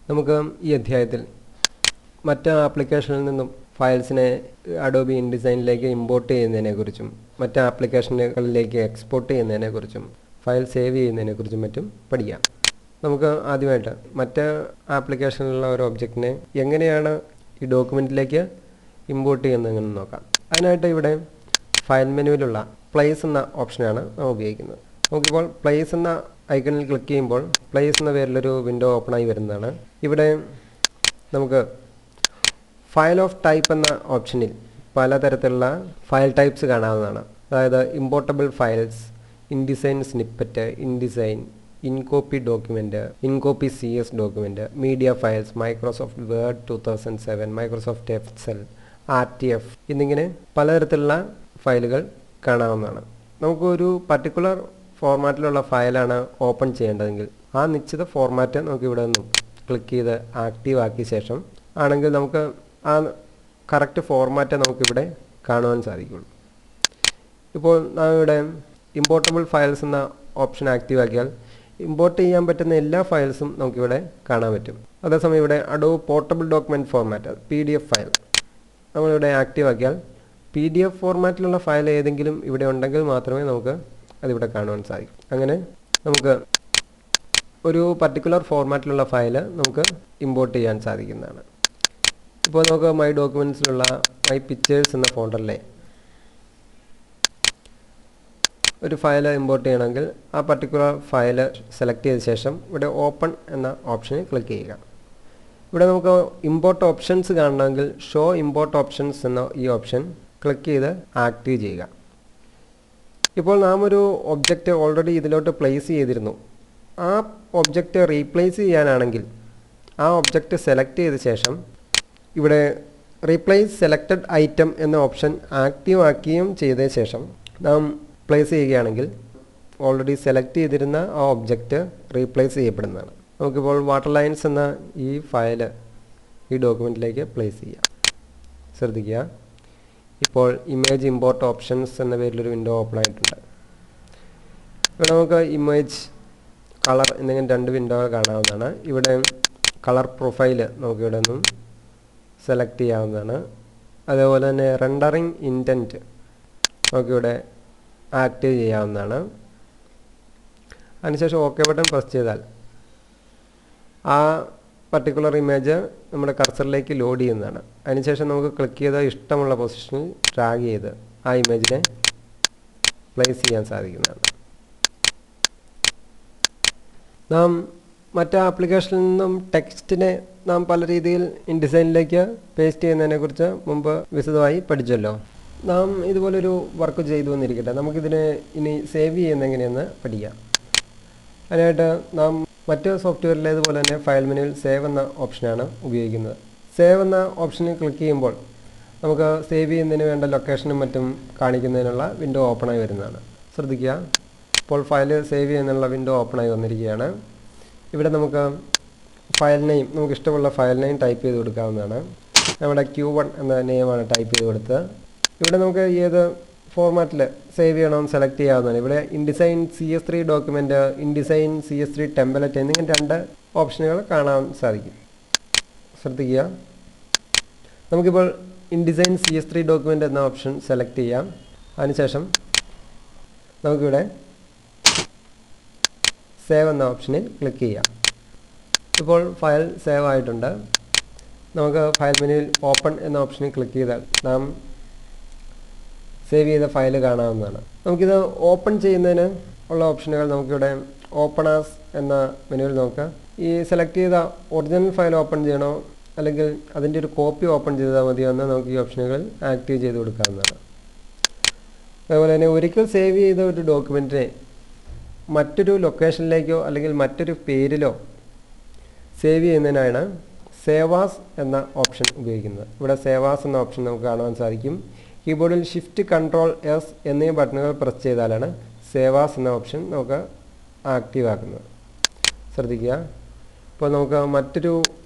നമുക്ക് ഈ അധ്യായത്തിൽ മറ്റ് ആപ്ലിക്കേഷനിൽ നിന്നും ഫയൽസിനെ അഡോബി ഇൻഡിസൈനിലേക്ക് ഇമ്പോർട്ട് ചെയ്യുന്നതിനെക്കുറിച്ചും മറ്റ് ആപ്ലിക്കേഷനുകളിലേക്ക് എക്സ്പോർട്ട് ചെയ്യുന്നതിനെക്കുറിച്ചും ഫയൽ സേവ് ചെയ്യുന്നതിനെക്കുറിച്ചും മറ്റും പഠിക്കാം. നമുക്ക് ആദ്യമായിട്ട് മറ്റ് ആപ്ലിക്കേഷനിലുള്ള ഒരു ഒബ്ജക്റ്റിനെ എങ്ങനെയാണ് ഈ ഡോക്യുമെൻറ്റിലേക്ക് ഇമ്പോർട്ട് ചെയ്യുന്നതെന്ന് നോക്കാം. അതിനായിട്ട് ഇവിടെ ഫയൽ മെനുവിലുള്ള പ്ലേസ് എന്ന ഓപ്ഷനാണ് നാം ഉപയോഗിക്കുന്നത്. നമുക്കിപ്പോൾ പ്ലേസ് എന്ന ഐക്കണിൽ ക്ലിക്ക് ചെയ്യുമ്പോൾ പ്ലേസ് എന്ന പേരിലൊരു വിൻഡോ ഓപ്പണായി വരുന്നതാണ്. ഇവിടെ നമുക്ക് ഫയൽ ഓഫ് ടൈപ്പ് എന്ന ഓപ്ഷനിൽ പലതരത്തിലുള്ള ഫയൽ ടൈപ്സ് കാണാവുന്നതാണ്. അതായത് importable files, InDesign snippet, InDesign, InCopy document, InCopy CS document, media files, Microsoft Word 2007, Microsoft Excel, RTF എന്നിങ്ങനെ പലതരത്തിലുള്ള ഫയലുകൾ കാണാവുന്നതാണ്. നമുക്കൊരു പർട്ടിക്കുലർ ഫോർമാറ്റിലുള്ള ഫയലാണ് ഓപ്പൺ ചെയ്യേണ്ടതെങ്കിൽ ആ നിശ്ചിത ഫോർമാറ്റ് നമുക്ക് ഇവിടെ നിന്നും ക്ലിക്ക് ചെയ്ത് ആക്റ്റീവ് ആക്കിയ ശേഷം ആണെങ്കിൽ നമുക്ക് ആ കറക്റ്റ് ഫോർമാറ്റ് നമുക്കിവിടെ കാണുവാൻ സാധിക്കുള്ളൂ. ഇപ്പോൾ നാം ഇവിടെ ഇമ്പോർട്ടബിൾ ഫയൽസ് എന്ന ഓപ്ഷൻ ആക്റ്റീവ് ആക്കിയാൽ ഇമ്പോർട്ട് ചെയ്യാൻ പറ്റുന്ന എല്ലാ ഫയൽസും നമുക്കിവിടെ കാണാൻ പറ്റും. അതേസമയം ഇവിടെ Adobe portable document format PDF file നമ്മളിവിടെ ആക്റ്റീവ് ആക്കിയാൽ PDF ഫോർമാറ്റിലുള്ള ഫയൽ ഏതെങ്കിലും ഇവിടെ ഉണ്ടെങ്കിൽ മാത്രമേ നമുക്ക് അതിവിടെ കാണുവാൻ സാധിക്കും. അങ്ങനെ നമുക്ക് ഒരു പർട്ടിക്കുലർ ഫോർമാറ്റിലുള്ള ഫയൽ നമുക്ക് ഇമ്പോർട്ട് ചെയ്യാൻ സാധിക്കുന്നതാണ്. ഇപ്പോൾ നമുക്ക് മൈ ഡോക്യുമെൻറ്റ്സിലുള്ള മൈ പിക്ചേഴ്സ് എന്ന ഫോൾഡറിലെ ഒരു ഫയൽ ഇമ്പോർട്ട് ചെയ്യണമെങ്കിൽ ആ പർട്ടിക്കുലർ ഫയൽ സെലക്ട് ചെയ്ത ശേഷം ഇവിടെ ഓപ്പൺ എന്ന ഓപ്ഷനിൽ ക്ലിക്ക് ചെയ്യുക. ഇവിടെ നമുക്ക് ഇമ്പോർട്ട് ഓപ്ഷൻസ് കാണണമെങ്കിൽ ഷോ ഇമ്പോർട്ട് ഓപ്ഷൻസ് എന്ന ഈ ഓപ്ഷൻ ക്ലിക്ക് ചെയ്ത് ആക്റ്റീവ് ചെയ്യുക. ഇപ്പോൾ നാം ഒരു ഒബ്ജക്റ്റ് ഓൾറെഡി ഇതിലോട്ട് പ്ലേസ് ചെയ്തിരുന്നു. ആ ഒബ്ജക്റ്റ് റീപ്ലേസ് ചെയ്യാനാണെങ്കിൽ ആ ഒബ്ജക്റ്റ് സെലക്ട് ചെയ്ത ശേഷം ഇവിടെ റീപ്ലേസ് സെലക്റ്റഡ് ഐറ്റം എന്ന ഓപ്ഷൻ ആക്റ്റീവ് ആക്കുകയും ചെയ്ത ശേഷം നാം പ്ലേസ് ചെയ്യുകയാണെങ്കിൽ ഓൾറെഡി സെലക്ട് ചെയ്തിരുന്ന ആ ഒബ്ജക്റ്റ് റീപ്ലേസ് ചെയ്യപ്പെടുന്നതാണ്. നമുക്കിപ്പോൾ വാട്ടർ ലൈൻസ് എന്ന ഈ ഫയൽ ഈ ഡോക്യുമെൻറ്റിലേക്ക് പ്ലേസ് ചെയ്യാം. ശ്രദ്ധിക്കുക, ഇപ്പോൾ ഇമേജ് ഇമ്പോർട്ട് ഓപ്ഷൻസ് എന്ന പേരിലൊരു വിൻഡോ ഓപ്പൺ ആയിട്ടുണ്ട്. ഇവിടെ നമുക്ക് ഇമേജ്, കളർ എന്നിങ്ങനെ രണ്ട് വിൻഡോകൾ കാണാവുന്നതാണ്. ഇവിടെ കളർ പ്രൊഫൈൽ നമുക്കിവിടെ നിന്നും സെലക്ട് ചെയ്യാവുന്നതാണ്. അതേപോലെ തന്നെ റെൻഡറിങ് ഇൻറ്റൻറ്റ് നമുക്കിവിടെ ആക്റ്റീവ് ചെയ്യാവുന്നതാണ്. അതിനുശേഷം ഓക്കെ ബട്ടൺ പ്രസ് ചെയ്താൽ ആ പർട്ടിക്കുലർ ഇമേജ് നമ്മുടെ കർസറിലേക്ക് ലോഡ് ചെയ്യുന്നതാണ്. അതിനുശേഷം നമുക്ക് ക്ലിക്ക് ചെയ്ത ഇഷ്ടമുള്ള പൊസിഷനിൽ ഡ്രാഗ് ചെയ്ത് ആ ഇമേജിനെ പ്ലേസ് ചെയ്യാൻ സാധിക്കുന്നതാണ്. നാം മറ്റ് ആപ്ലിക്കേഷനിൽ നിന്നും ടെക്സ്റ്റിനെ നാം പല രീതിയിൽ ഇൻഡിസൈനിലേക്ക് പേസ്റ്റ് ചെയ്യുന്നതിനെക്കുറിച്ച് മുമ്പ് വിശദമായി പഠിച്ചല്ലോ. നാം ഇതുപോലൊരു വർക്ക് ചെയ്തു വന്നിരിക്കട്ടെ. നമുക്കിതിനെ ഇനി സേവ് ചെയ്യുന്ന എങ്ങനെയെന്ന് പഠിക്കാം. അതിനായിട്ട് നാം മറ്റ് സോഫ്റ്റ്വെയറിലേതുപോലെ തന്നെ ഫയൽ മെനുവിൽ സേവ് എന്ന ഓപ്ഷനാണ് ഉപയോഗിക്കുന്നത്. സേവ് എന്ന ഓപ്ഷനിൽ ക്ലിക്ക് ചെയ്യുമ്പോൾ നമുക്ക് സേവ് ചെയ്യുന്നതിന് വേണ്ട ലൊക്കേഷനും മറ്റും കാണിക്കുന്നതിനുള്ള വിൻഡോ ഓപ്പണായി വരുന്നതാണ്. ശ്രദ്ധിക്കുക, ഇപ്പോൾ ഫയൽ സേവ് ചെയ്യുന്നതിനുള്ള വിൻഡോ ഓപ്പണായി വന്നിരിക്കുകയാണ്. ഇവിടെ നമുക്ക് ഫയൽ നെയിം, നമുക്ക് ഇഷ്ടമുള്ള ഫയൽ നെയിം ടൈപ്പ് ചെയ്ത് കൊടുക്കാവുന്നതാണ്. നമ്മുടെ Q1 എന്ന നെയിമാണ് ടൈപ്പ് ചെയ്ത് കൊടുത്തത്. ഇവിടെ നമുക്ക് ഏത് ഫോർമാറ്റിൽ സേവ് ചെയ്യണമെന്ന് സെലക്ട് ചെയ്യാവുന്നതാണ്. ഇവിടെ InDesign CS3 document, InDesign CS3 template എന്നിങ്ങനെ രണ്ട് ഓപ്ഷനുകൾ കാണാൻ സാധിക്കും. ശ്രദ്ധിക്കുക, നമുക്കിപ്പോൾ ഇൻഡിസൈൻ CS3 ഡോക്യുമെൻറ്റ് എന്ന ഓപ്ഷൻ സെലക്ട് ചെയ്യാം. അതിനുശേഷം നമുക്കിവിടെ സേവ് എന്ന ഓപ്ഷനിൽ ക്ലിക്ക് ചെയ്യാം. ഇപ്പോൾ ഫയൽ സേവ് ആയിട്ടുണ്ട്. നമുക്ക് ഫയൽ മെനുവിൽ ഓപ്പൺ എന്ന ഓപ്ഷനിൽ ക്ലിക്ക് ചെയ്താൽ നാം സേവ് ചെയ്ത ഫയൽ കാണാവുന്നതാണ്. നമുക്കിത് ഓപ്പൺ ചെയ്യുന്നതിന് ഉള്ള ഓപ്ഷനുകൾ നമുക്കിവിടെ ഓപ്പൺ ആസ് എന്ന മെനുവിൽ നോക്കാം. ഈ സെലക്ട് ചെയ്ത ഒറിജിനൽ ഫയൽ ഓപ്പൺ ചെയ്യണോ അല്ലെങ്കിൽ അതിൻ്റെ ഒരു കോപ്പി ഓപ്പൺ ചെയ്താൽ മതിയോ എന്ന് നമുക്ക് ഈ ഓപ്ഷനുകൾ ആക്റ്റീവ് ചെയ്ത് കൊടുക്കാവുന്നതാണ്. അതുപോലെ തന്നെ ഒരിക്കൽ സേവ് ചെയ്ത ഒരു ഡോക്യുമെൻറ്റിനെ മറ്റൊരു ലൊക്കേഷനിലേക്കോ അല്ലെങ്കിൽ മറ്റൊരു പേരിലോ സേവ് ചെയ്യുന്നതിനാണ് സേവാസ് എന്ന ഓപ്ഷൻ ഉപയോഗിക്കുന്നത്. ഇവിടെ സേവാസ് എന്ന ഓപ്ഷൻ നമുക്ക് കാണുവാൻ സാധിക്കും. കീബോർഡിൽ ഷിഫ്റ്റ് കൺട്രോൾ S എന്നീ ബട്ടണുകൾ പ്രസ് ചെയ്താലാണ് സേവാസ് എന്ന ഓപ്ഷൻ നമുക്ക് ആക്റ്റീവ് ആക്കുന്നത്. ശ്രദ്ധിക്കുക, ഇപ്പോൾ നമുക്ക് മറ്റൊരു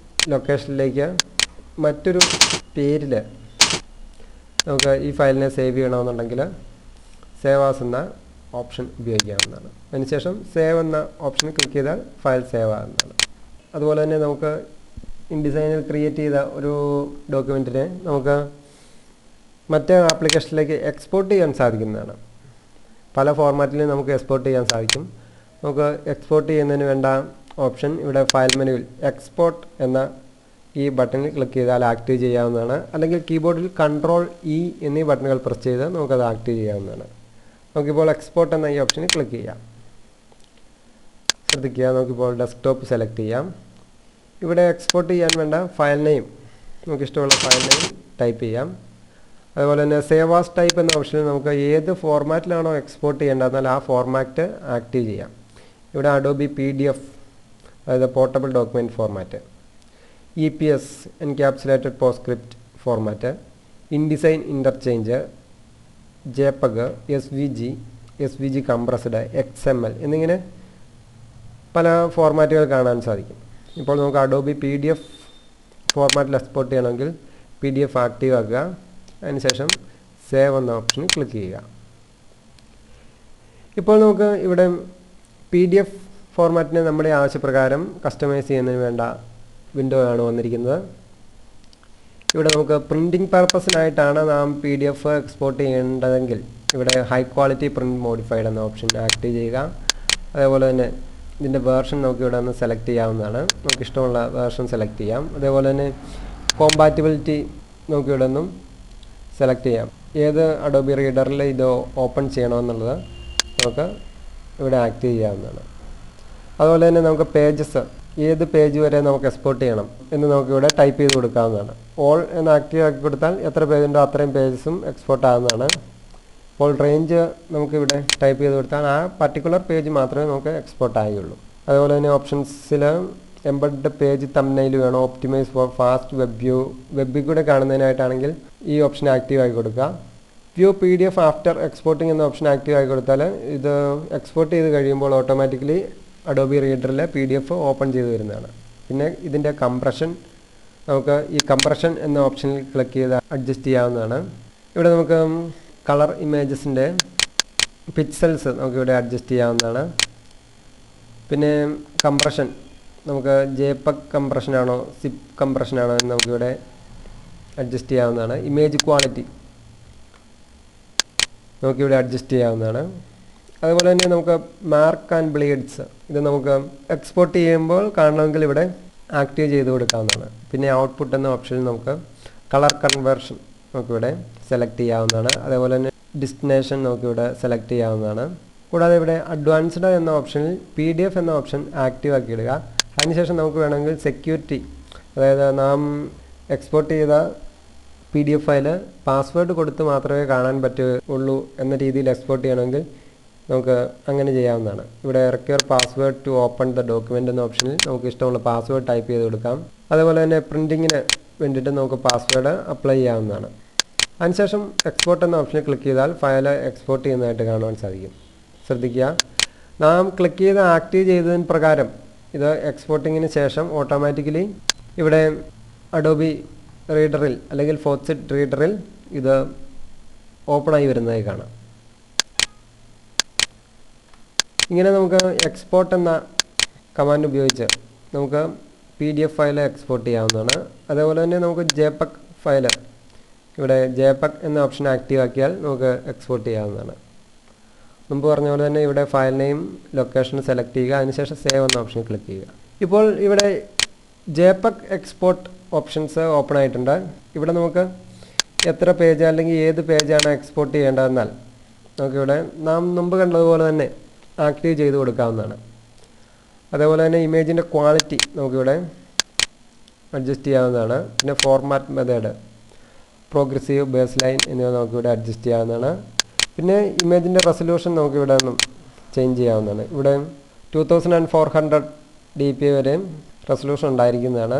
ലൊക്കേഷനിലേക്ക് മറ്റൊരു പേരിൽ നമുക്ക് ഈ ഫയലിനെ സേവ് ചെയ്യണമെന്നുണ്ടെങ്കിൽ സേവാസ് എന്ന ഓപ്ഷൻ ഉപയോഗിക്കാവുന്നതാണ്. അതിനുശേഷം സേവ് എന്ന ഓപ്ഷൻ ക്ലിക്ക് ചെയ്താൽ ഫയൽ സേവ് ആകുന്നതാണ്. അതുപോലെ തന്നെ നമുക്ക് ഇൻഡിസൈനിൽ ക്രിയേറ്റ് ചെയ്ത ഒരു ഡോക്യുമെൻറ്റിനെ നമുക്ക് മറ്റ് ആപ്ലിക്കേഷനിലേക്ക് എക്സ്പോർട്ട് ചെയ്യാൻ സാധിക്കുന്നതാണ്. പല ഫോർമാറ്റിലും നമുക്ക് എക്സ്പോർട്ട് ചെയ്യാൻ സാധിക്കും. നമുക്ക് എക്സ്പോർട്ട് ചെയ്യുന്നതിന് വേണ്ട ഓപ്ഷൻ ഇവിടെ ഫയൽ മെനുവിൽ എക്സ്പോർട്ട് എന്ന ഈ ബട്ടണിൽ ക്ലിക്ക് ചെയ്താൽ ആക്റ്റീവ് ചെയ്യാവുന്നതാണ്. അല്ലെങ്കിൽ കീബോർഡിൽ Ctrl+E എന്നീ ബട്ടണുകൾ പ്രസ് ചെയ്ത് നമുക്കത് ആക്റ്റീവ് ചെയ്യാവുന്നതാണ്. നമുക്കിപ്പോൾ എക്സ്പോർട്ട് എന്ന ഈ ഓപ്ഷനിൽ ക്ലിക്ക് ചെയ്യാം. ശ്രദ്ധിക്കുക, നമുക്കിപ്പോൾ ഡെസ്ക്ടോപ്പ് സെലക്ട് ചെയ്യാം. ഇവിടെ എക്സ്പോർട്ട് ചെയ്യാൻ വേണ്ട ഫയൽ നെയിം നമുക്കിഷ്ടമുള്ള ഫയൽ നെയിം ടൈപ്പ് ചെയ്യാം. അതുപോലെ തന്നെ സേവ് ആസ് ടൈപ്പ് എന്ന ഓപ്ഷനിൽ നമുക്ക് ഏത് ഫോർമാറ്റിലാണോ എക്സ്പോർട്ട് ചെയ്യേണ്ടതെന്നാൽ ആ ഫോർമാറ്റ് ആക്റ്റീവ് ചെയ്യാം. ഇവിടെ അഡോബി PDF, അതായത് portable document format, EPS encapsulated postscript format, InDesign interchange, JPEG, SVG compressed, XML എന്നിങ്ങനെ പല ഫോർമാറ്റുകൾ കാണാൻ സാധിക്കും. ഇപ്പോൾ നമുക്ക് അഡോബി PDF ഫോർമാറ്റിൽ എക്സ്പോർട്ട് ചെയ്യണമെങ്കിൽ PDF ആക്റ്റീവ് ആക്കുക. അതിനുശേഷം സേവ് എന്ന ഓപ്ഷനിൽ ക്ലിക്ക് ചെയ്യുക. ഇപ്പോൾ നമുക്ക് ഇവിടെ PDF ഫോർമാറ്റിനെ നമ്മുടെ ആവശ്യപ്രകാരം കസ്റ്റമൈസ് ചെയ്യുന്നതിന് വേണ്ട വിൻഡോ ആണ് വന്നിരിക്കുന്നത്. ഇവിടെ നമുക്ക് പ്രിൻറ്റിംഗ് പർപ്പസിനായിട്ടാണ് നാം PDF എക്സ്പോർട്ട് ചെയ്യേണ്ടതെങ്കിൽ ഇവിടെ ഹൈ ക്വാളിറ്റി പ്രിൻറ്റ് മോഡിഫൈഡ് എന്ന ഓപ്ഷൻ ആക്റ്റീവ് ചെയ്യുക. അതേപോലെ തന്നെ ഇതിൻ്റെ വേർഷൻ നമുക്ക് ഇവിടെ നിന്ന് സെലക്ട് ചെയ്യാവുന്നതാണ്. നമുക്ക് ഇഷ്ടമുള്ള വേർഷൻ സെലക്ട് ചെയ്യാം. അതേപോലെ തന്നെ കോമ്പാറ്റിബിലിറ്റി നമുക്ക് ഇവിടെ നിന്നും സെലക്ട് ചെയ്യാം. ഏത് അഡോബി റീഡറിൽ ഇത് ഓപ്പൺ ചെയ്യണമെന്നുള്ളത് നമുക്ക് ഇവിടെ ആക്റ്റീവ് ചെയ്യാവുന്നതാണ്. അതുപോലെ തന്നെ നമുക്ക് പേജസ്, ഏത് പേജ് വരെ നമുക്ക് എക്സ്പോർട്ട് ചെയ്യണം എന്ന് നമുക്കിവിടെ ടൈപ്പ് ചെയ്ത് കൊടുക്കാവുന്നതാണ്. ഓൾ എന്ന് ആക്റ്റീവ് ആക്കി കൊടുത്താൽ എത്ര പേജുണ്ടോ അത്രയും പേജസും എക്സ്പോർട്ട് ആകുന്നതാണ്. അപ്പോൾ റേഞ്ച് നമുക്കിവിടെ ടൈപ്പ് ചെയ്ത് കൊടുത്താൽ ആ പർട്ടിക്കുലർ പേജ് മാത്രമേ നമുക്ക് എക്സ്പോർട്ട് ആകുകയുള്ളൂ. അതുപോലെ തന്നെ ഓപ്ഷൻസിൽ എംബഡ് പേജ് തംബ്നെയിൽ വേണം, ഒപ്റ്റിമൈസ് ഫോർ ഫാസ്റ്റ് വെബിൽ കൂടെ കാണുന്നതിനായിട്ടാണെങ്കിൽ ഈ ഓപ്ഷൻ ആക്റ്റീവ് ആക്കി കൊടുക്കുക. വ്യൂ PDF ആഫ്റ്റർ എക്സ്പോർട്ടിംഗ് എന്ന ഓപ്ഷൻ ആക്റ്റീവ് ആക്കി കൊടുത്താൽ ഇത് എക്സ്പോർട്ട് ചെയ്ത് കഴിയുമ്പോൾ ഓട്ടോമാറ്റിക്കലി അഡോബി റീഡറിലെ PDF ഓപ്പൺ ചെയ്ത് വരുന്നതാണ്. പിന്നെ ഇതിൻ്റെ കംപ്രഷൻ നമുക്ക് ഈ കംപ്രഷൻ എന്ന ഓപ്ഷനിൽ ക്ലിക്ക് ചെയ്ത് അഡ്ജസ്റ്റ് ചെയ്യാവുന്നതാണ്. ഇവിടെ നമുക്ക് കളർ ഇമേജസിൻ്റെ പിക്സൽസ് നമുക്കിവിടെ അഡ്ജസ്റ്റ് ചെയ്യാവുന്നതാണ്. പിന്നെ കംപ്രഷൻ നമുക്ക് JPEG കംപ്രഷനാണോ ZIP കംപ്രഷനാണോ എന്ന് നമുക്കിവിടെ അഡ്ജസ്റ്റ് ചെയ്യാവുന്നതാണ്. ഇമേജ് ക്വാളിറ്റി നമുക്കിവിടെ അഡ്ജസ്റ്റ് ചെയ്യാവുന്നതാണ്. അതുപോലെ തന്നെ നമുക്ക് മാർക്ക് ആൻഡ് ബ്ലീഡ്സ് ഇത് നമുക്ക് എക്സ്പോർട്ട് ചെയ്യുമ്പോൾ കാണണമെങ്കിൽ ഇവിടെ ആക്റ്റീവ് ചെയ്ത് കൊടുക്കാവുന്നതാണ്. പിന്നെ ഔട്ട്പുട്ട് എന്ന ഓപ്ഷനിൽ നമുക്ക് കളർ കൺവേർഷൻ നമുക്കിവിടെ സെലക്ട് ചെയ്യാവുന്നതാണ്. അതേപോലെ തന്നെ ഡെസ്റ്റിനേഷൻ നമുക്കിവിടെ സെലക്ട് ചെയ്യാവുന്നതാണ്. കൂടാതെ ഇവിടെ അഡ്വാൻസ്ഡ് എന്ന ഓപ്ഷനിൽ PDF എന്ന ഓപ്ഷൻ ആക്റ്റീവ് ആക്കി ഇടുക. അതിനുശേഷം നമുക്ക് വേണമെങ്കിൽ സെക്യൂരിറ്റി, അതായത് നാം എക്സ്പോർട്ട് ചെയ്ത PDF ഫയൽ പാസ്വേഡ് കൊടുത്ത് മാത്രമേ കാണാൻ പറ്റുള്ളൂ എന്ന രീതിയിൽ എക്സ്പോർട്ട് ചെയ്യണമെങ്കിൽ നമുക്ക് അങ്ങനെ ചെയ്യാവുന്നതാണ്. ഇവിടെ require password to open the document എന്ന ഓപ്ഷനിൽ നമുക്ക് ഇഷ്ടമുള്ള പാസ്വേഡ് ടൈപ്പ് ചെയ്ത് കൊടുക്കാം. അതേപോലെ തന്നെ പ്രിൻറ്റിങ്ങിന് വേണ്ടിയിട്ട് നമുക്ക് പാസ്വേഡ് അപ്ലൈ ചെയ്യാവുന്നതാണ്. അതിനുശേഷം എക്സ്പോർട്ട് എന്ന ഓപ്ഷനിൽ ക്ലിക്ക് ചെയ്താൽ ഫയൽ എക്സ്പോർട്ട് ചെയ്യുന്നതായിട്ട് കാണുവാൻ സാധിക്കും. ശ്രദ്ധിക്കുക, നാം ക്ലിക്ക് ചെയ്ത് ആക്റ്റീവ് ചെയ്തതിന് പ്രകാരം ഇത് എക്സ്പോർട്ടിങ്ങിന് ശേഷം ഓട്ടോമാറ്റിക്കലി ഇവിടെ അഡോബി റീഡറിൽ അല്ലെങ്കിൽ ഫോർട്ട്സിറ്റ് റീഡറിൽ ഇത് ഓപ്പണായി വരുന്നതായി കാണാം. ഇങ്ങനെ നമുക്ക് എക്സ്പോർട്ട് എന്ന കമാൻഡ് ഉപയോഗിച്ച് നമുക്ക് PDF ഫയൽ എക്സ്പോർട്ട് ചെയ്യാവുന്നതാണ്. അതേപോലെ തന്നെ നമുക്ക് JPEG ഫയൽ ഇവിടെ JPEG എന്ന ഓപ്ഷൻ ആക്റ്റീവ് ആക്കിയാൽ നമുക്ക് എക്സ്പോർട്ട് ചെയ്യാവുന്നതാണ്. മുമ്പ് പറഞ്ഞ പോലെ തന്നെ ഇവിടെ ഫയൽ നെയിം ലൊക്കേഷൻ സെലക്ട് ചെയ്യുക. അതിനുശേഷം സേവ് എന്ന ഓപ്ഷൻ ക്ലിക്ക് ചെയ്യുക. ഇപ്പോൾ ഇവിടെ JPEG എക്സ്പോർട്ട് ഓപ്ഷൻസ് ഓപ്പൺ ആയിട്ടുണ്ട്. ഇവിടെ നമുക്ക് എത്ര പേജ് അല്ലെങ്കിൽ ഏത് പേജാണ് എക്സ്പോർട്ട് ചെയ്യേണ്ടതെന്നാൽ നമുക്കിവിടെ നാം മുമ്പ് കണ്ടതുപോലെ തന്നെ ആക്റ്റീവ് ചെയ്ത് കൊടുക്കാവുന്നതാണ്. അതേപോലെ തന്നെ ഇമേജിൻ്റെ ക്വാളിറ്റി നമുക്കിവിടെ അഡ്ജസ്റ്റ് ചെയ്യാവുന്നതാണ്. പിന്നെ format method, progressive, base line എന്നിവ നമുക്കിവിടെ അഡ്ജസ്റ്റ് ചെയ്യാവുന്നതാണ്. പിന്നെ ഇമേജിൻ്റെ റെസൊല്യൂഷൻ നമുക്കിവിടെ നിന്നും ചേഞ്ച് ചെയ്യാവുന്നതാണ്. ഇവിടെ 2400 dpi വരെ റെസൊല്യൂഷൻ ഉണ്ടായിരിക്കുന്നതാണ്.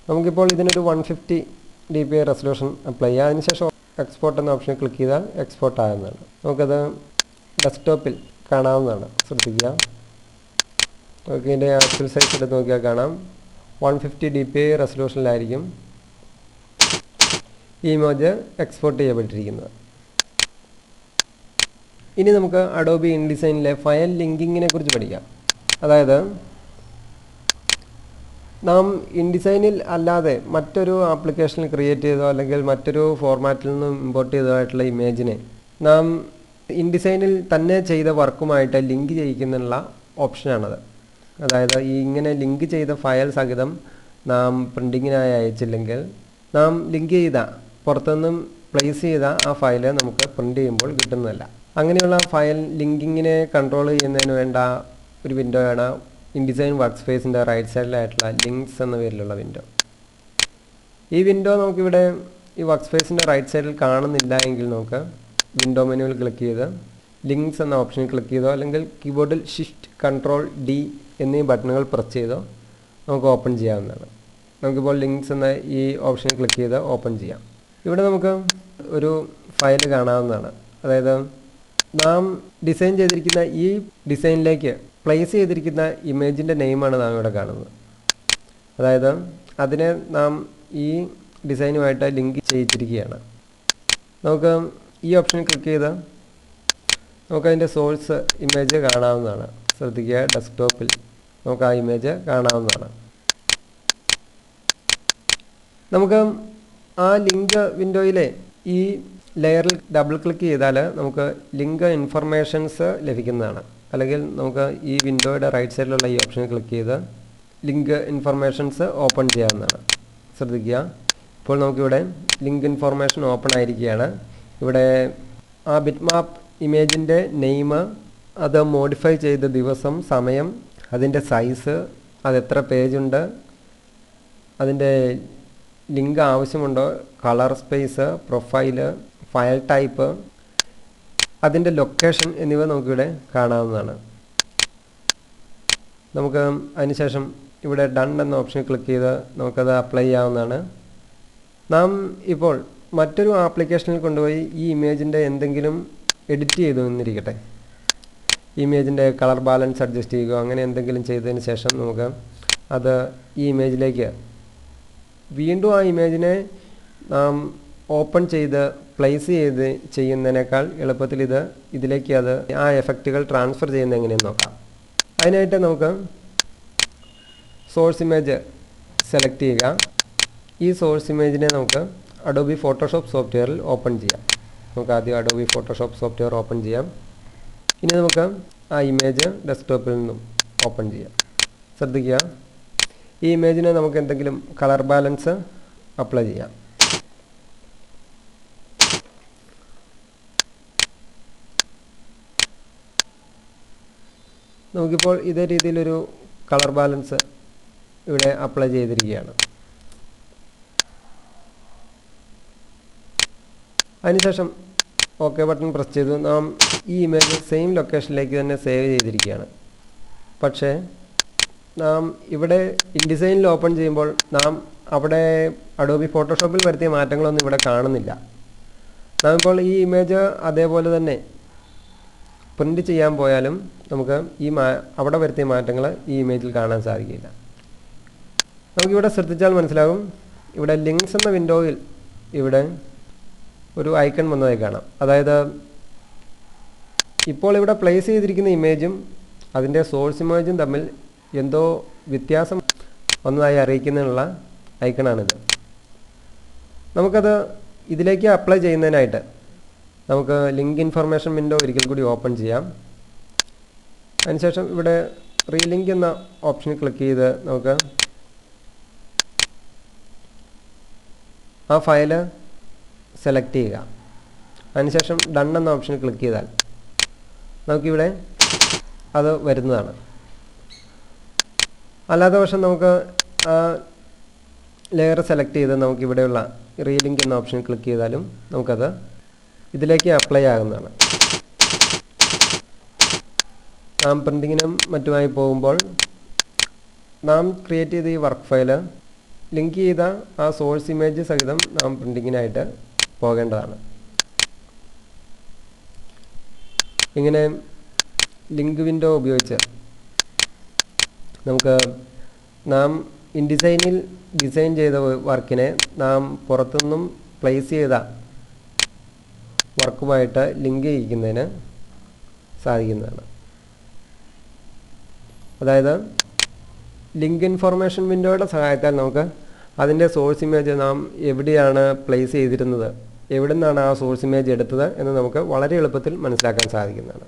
നമുക്കിപ്പോൾ ഇതിനൊരു 150 dpi റെസൊല്യൂഷൻ അപ്ലൈ ചെയ്യുക. അതിനുശേഷം എക്സ്പോർട്ട് എന്ന ഓപ്ഷനിൽ ക്ലിക്ക് ചെയ്താൽ എക്സ്പോർട്ട് ആകുന്നതാണ്. നമുക്കത് ഡെസ്ക്ടോപ്പിൽ കാണാവുന്നതാണ്. ശ്രദ്ധിക്കുക, നമുക്ക് ഇതിൻ്റെ ആക്ച്വൽ സൈസ് എടുത്ത് നോക്കിയാൽ കാണാം 150 dpi റെസൊല്യൂഷനിലായിരിക്കും ഈ ഇമേജ് എക്സ്പോർട്ട് ചെയ്യപ്പെട്ടിരിക്കുന്നത്. ഇനി നമുക്ക് അഡോബി ഇൻഡിസൈനിലെ ഫയൽ ലിങ്കിങ്ങിനെ കുറിച്ച് പഠിക്കാം. അതായത് നാം ഇൻഡിസൈനിൽ അല്ലാതെ മറ്റൊരു ആപ്ലിക്കേഷനിൽ ക്രിയേറ്റ് ചെയ്തോ അല്ലെങ്കിൽ മറ്റൊരു ഫോർമാറ്റിൽ നിന്നും ഇമ്പോർട്ട് ചെയ്തതായിട്ടുള്ള ഇമേജിനെ നാം ഇൻഡിസൈനിൽ തന്നെ ചെയ്ത വർക്കുമായിട്ട് ലിങ്ക് ചെയ്യിക്കുന്നുള്ള ഓപ്ഷനാണത്. അതായത് ഈ ഇങ്ങനെ ലിങ്ക് ചെയ്ത ഫയൽ സഹിതം നാം പ്രിൻറ്റിങ്ങിനായി അയച്ചില്ലെങ്കിൽ നാം ലിങ്ക് ചെയ്ത പുറത്തുനിന്നും പ്ലേസ് ചെയ്ത ആ ഫയൽ നമുക്ക് പ്രിൻ്റ് ചെയ്യുമ്പോൾ കിട്ടുന്നതല്ല. അങ്ങനെയുള്ള ഫയൽ ലിങ്കിങ്ങിനെ കൺട്രോൾ ചെയ്യുന്നതിന് വേണ്ട ഒരു വിൻഡോയാണ് ഇൻഡിസൈൻ വർക്ക് സ്പേസിൻ്റെ റൈറ്റ് സൈഡിലായിട്ടുള്ള ലിങ്ക്സ് എന്ന പേരിലുള്ള വിൻഡോ. ഈ വിൻഡോ നമുക്കിവിടെ ഈ വർക്ക് സ്പേസിൻ്റെ റൈറ്റ് സൈഡിൽ കാണുന്നില്ല എങ്കിൽ നമുക്ക് വിൻഡോ മെനുവിൽ ക്ലിക്ക് ചെയ്ത് ലിങ്ക്സ് എന്ന ഓപ്ഷനിൽ ക്ലിക്ക് ചെയ്തോ അല്ലെങ്കിൽ കീബോർഡിൽ ഷിഫ്റ്റ് കൺട്രോൾ ഡി എന്നീ ബട്ടണുകൾ പ്രസ് ചെയ്തോ നമുക്ക് ഓപ്പൺ ചെയ്യാവുന്നതാണ്. നമുക്കിപ്പോൾ ലിങ്ക്സ് എന്ന ഈ ഓപ്ഷനിൽ ക്ലിക്ക് ചെയ്ത് ഓപ്പൺ ചെയ്യാം. ഇവിടെ നമുക്ക് ഒരു ഫയൽ കാണാവുന്നതാണ്. അതായത് നാം ഡിസൈൻ ചെയ്തിരിക്കുന്ന ഈ ഡിസൈനിലേക്ക് പ്ലേസ് ചെയ്തിരിക്കുന്ന ഇമേജിൻ്റെ നെയിമാണ് നാം ഇവിടെ കാണുന്നത്. അതായത് അതിനെ നാം ഈ ഡിസൈനുമായിട്ട് ലിങ്ക് ചെയ്യിച്ചിരിക്കുകയാണ്. നമുക്ക് ഈ ഓപ്ഷനിൽ ക്ലിക്ക് ചെയ്ത് നമുക്കതിൻ്റെ സോഴ്സ് ഇമേജ് കാണാവുന്നതാണ്. ശ്രദ്ധിക്കുക, ഡെസ്ക്ടോപ്പിൽ നമുക്ക് ആ ഇമേജ് കാണാവുന്നതാണ്. നമുക്ക് ആ ലിങ്ക് വിൻഡോയിലെ ഈ ലെയറിൽ ഡബിൾ ക്ലിക്ക് ചെയ്താൽ നമുക്ക് ലിങ്ക് ഇൻഫർമേഷൻസ് ലഭിക്കുന്നതാണ്. അല്ലെങ്കിൽ നമുക്ക് ഈ വിൻഡോയുടെ റൈറ്റ് സൈഡിലുള്ള ഈ ഓപ്ഷനിൽ ക്ലിക്ക് ചെയ്ത് ലിങ്ക് ഇൻഫർമേഷൻസ് ഓപ്പൺ ചെയ്യാവുന്നതാണ്. ശ്രദ്ധിക്കുക, ഇപ്പോൾ നമുക്കിവിടെ ലിങ്ക് ഇൻഫർമേഷൻ ഓപ്പൺ ആയിരിക്കുകയാണ്. ഇവിടെ ആ ബിറ്റ് മാപ്പ് ഇമേജിൻ്റെ നെയിം, അത് മോഡിഫൈ ചെയ്ത ദിവസം, സമയം, അതിൻ്റെ സൈസ്, അതെത്ര പേജുണ്ട്, അതിൻ്റെ ലിങ്ക് ആവശ്യമുണ്ടോ, colour space, profile, file type, അതിൻ്റെ ലൊക്കേഷൻ എന്നിവ നമുക്കിവിടെ കാണാവുന്നതാണ്. നമുക്ക് അതിനുശേഷം ഇവിടെ ഡൺ എന്ന ഓപ്ഷനിൽ ക്ലിക്ക് ചെയ്ത് നമുക്കത് അപ്ലൈ ചെയ്യാവുന്നതാണ്. നാം ഇപ്പോൾ മറ്റൊരു ആപ്ലിക്കേഷനിൽ കൊണ്ടുപോയി ഈ ഇമേജിൻ്റെ എന്തെങ്കിലും എഡിറ്റ് ചെയ്തു എന്നിരിക്കട്ടെ. ഇമേജിൻ്റെ കളർ ബാലൻസ് അഡ്ജസ്റ്റ് ചെയ്യുക, അങ്ങനെ എന്തെങ്കിലും ചെയ്തതിന് ശേഷം നമുക്ക് അത് ഈ ഇമേജിലേക്ക് വീണ്ടും ആ ഇമേജിനെ നാം ഓപ്പൺ ചെയ്ത് പ്ലേസ് ചെയ്ത് ചെയ്യുന്നതിനേക്കാൾ എളുപ്പത്തിൽ ഇതിലേക്ക് അത് ആ എഫക്റ്റുകൾ ട്രാൻസ്ഫർ ചെയ്യുന്നത് എങ്ങനെയെന്ന് നോക്കാം. അതിനായിട്ട് നമുക്ക് സോഴ്സ് ഇമേജ് സെലക്ട് ചെയ്യുക. ഈ സോഴ്സ് ഇമേജിനെ നമുക്ക് അഡോബി ഫോട്ടോഷോപ്പ് സോഫ്റ്റ്വെയറിൽ ഓപ്പൺ ചെയ്യാം. നമുക്ക് ആദ്യം അഡോബി ഫോട്ടോഷോപ്പ് സോഫ്റ്റ്വെയർ ഓപ്പൺ ചെയ്യാം. ഇനി നമുക്ക് ആ ഇമേജ് ഡെസ്ക്ടോപ്പിൽ നിന്നും ഓപ്പൺ ചെയ്യാം. ശ്രദ്ധിക്കുക, ഈ ഇമേജിന് നമുക്ക് എന്തെങ്കിലും കളർ ബാലൻസ് അപ്ലൈ ചെയ്യാം. നമുക്കിപ്പോൾ ഇതേ രീതിയിലൊരു കളർ ബാലൻസ് ഇവിടെ അപ്ലൈ ചെയ്തിരിക്കുകയാണ്. അതിനുശേഷം ഓക്കെ ബട്ടൺ പ്രസ് ചെയ്തു നാം ഈ ഇമേജ് സെയിം ലൊക്കേഷനിലേക്ക് തന്നെ സേവ് ചെയ്തിരിക്കുകയാണ്. പക്ഷേ നാം ഇവിടെ ഇൻഡിസൈനിൽ ഓപ്പൺ ചെയ്യുമ്പോൾ നാം അവിടെ അഡോബി ഫോട്ടോഷോപ്പിൽ വരുത്തിയ മാറ്റങ്ങളൊന്നും ഇവിടെ കാണുന്നില്ല. നാം ഇപ്പോൾ ഈ ഇമേജ് അതേപോലെ തന്നെ പ്രിൻ്റ് ചെയ്യാൻ പോയാലും നമുക്ക് അവിടെ വരുത്തിയ മാറ്റങ്ങൾ ഈ ഇമേജിൽ കാണാൻ സാധിക്കില്ല. നമുക്കിവിടെ ശ്രദ്ധിച്ചാൽ മനസ്സിലാകും, ഇവിടെ ലിങ്ക്സ് എന്ന വിൻഡോയിൽ ഇവിടെ ഒരു ഐക്കൺ വന്നതായി കാണാം. അതായത് ഇപ്പോൾ ഇവിടെ പ്ലേസ് ചെയ്തിരിക്കുന്ന ഇമേജും അതിൻ്റെ സോഴ്സ് ഇമേജും തമ്മിൽ എന്തോ വ്യത്യാസം വന്നതായി അറിയിക്കുന്നതിനുള്ള ഐക്കണാണിത്. നമുക്കത് ഇതിലേക്ക് അപ്ലൈ ചെയ്യുന്നതിനായിട്ട് നമുക്ക് ലിങ്ക് ഇൻഫർമേഷൻ വിൻഡോ ഒരിക്കൽ കൂടി ഓപ്പൺ ചെയ്യാം. അതിനുശേഷം ഇവിടെ റീലിങ്ക് എന്ന ഓപ്ഷനിൽ ക്ലിക്ക് ചെയ്ത് നമുക്ക് ആ ഫയൽ സെലക്ട് ചെയ്യുക. അതിനുശേഷം ഡൺ എന്ന ഓപ്ഷനിൽ ക്ലിക്ക് ചെയ്താൽ നമുക്കിവിടെ അത് വരുന്നതാണ്. അല്ലാത്ത പക്ഷം നമുക്ക് ആ ലെയർ സെലക്ട് ചെയ്ത് നമുക്കിവിടെയുള്ള റീലിങ്ക് എന്ന ഓപ്ഷനിൽ ക്ലിക്ക് ചെയ്താലും നമുക്കത് ഇതിലേക്ക് അപ്ലൈ ആകുന്നതാണ്. നാം പ്രിൻറ്റിങ്ങിനും മറ്റുമായി പോകുമ്പോൾ നാം ക്രിയേറ്റ് ചെയ്ത ഈ വർക്ക് ഫയൽ ലിങ്ക് ചെയ്ത ആ സോഴ്സ് ഇമേജ് സഹിതം നാം പ്രിൻറ്റിങ്ങിനായിട്ട് പോകേണ്ടതാണ്. ഇങ്ങനെ ലിങ്ക് വിൻഡോ ഉപയോഗിച്ച് നമുക്ക് നാം ഇൻഡിസൈനിൽ ഡിസൈൻ ചെയ്ത വർക്കിനെ നാം പുറത്തുനിന്നും പ്ലേസ് ചെയ്ത വർക്കുമായിട്ട് ലിങ്ക് ചെയ്യിക്കുന്നതിന് സാധിക്കുന്നതാണ്. അതായത് ലിങ്ക് ഇൻഫർമേഷൻ വിൻഡോയുടെ സഹായത്താൽ നമുക്ക് അതിൻ്റെ സോഴ്സ് ഇമേജ് നാം എവിടെയാണ് പ്ലേസ് ചെയ്തിരുന്നത്, എവിടെ നിന്നാണ് ആ സോഴ്സ് ഇമേജ് എടുത്തത് എന്ന് നമുക്ക് വളരെ എളുപ്പത്തിൽ മനസ്സിലാക്കാൻ സാധിക്കുന്നതാണ്.